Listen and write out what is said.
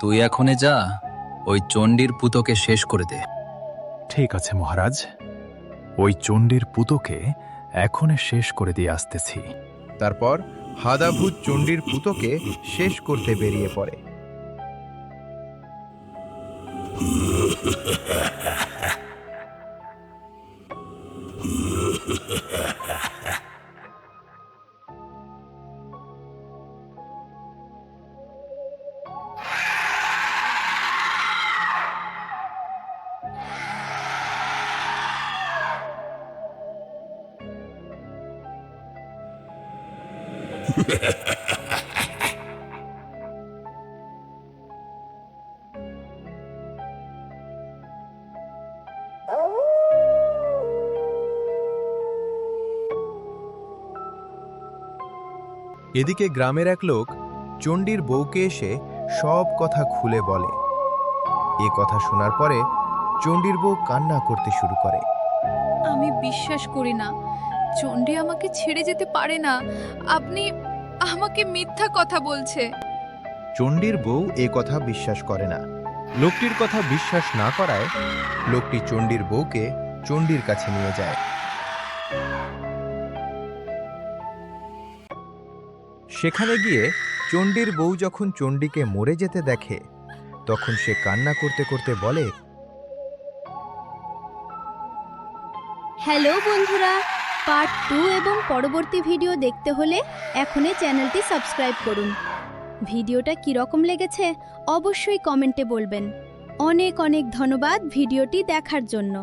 তুই এখনে যা, ওই চণ্ডীর পুতোকে শেষ করে দে। ঠিক আছে মহারাজ, ওই চণ্ডীর পুতোকে এখনই শেষ করে দিয়ে আসতেছি। তারপর হাদাভূত চণ্ডীর পুতোকে শেষ করতে বেরিয়ে পড়ে। এদিকে গ্রামের এক লোক চণ্ডীর বউকে এসে সব কথা খুলে বলে। এ কথা শোনার পরে চণ্ডীর বউ কান্না করতে শুরু করে। আমি বিশ্বাস করি না, চণ্ডী আমাকে ছেড়ে যেতে পারে না। আপনি আমাকে মিথ্যা কথা বলছে। চণ্ডীর বউ এ কথা বিশ্বাস করে না। লোকটির কথা বিশ্বাস না করায় লোকটি চণ্ডীর বউকে চণ্ডীর কাছে নিয়ে যায়। সেখানে গিয়ে চণ্ডীর বউ যখন চণ্ডীকে মরে যেতে দেখে, তখন সে কান্না করতে করতে বলে, হ্যালো বন্ধুরা, পার্ট 2 এবং পরবর্তী ভিডিও দেখতে হলে এখনই চ্যানেলটি সাবস্ক্রাইব করুন। ভিডিওটা কীরকম লেগেছে অবশ্যই কমেন্টে বলবেন। অনেক অনেক ধন্যবাদ ভিডিওটি দেখার জন্য।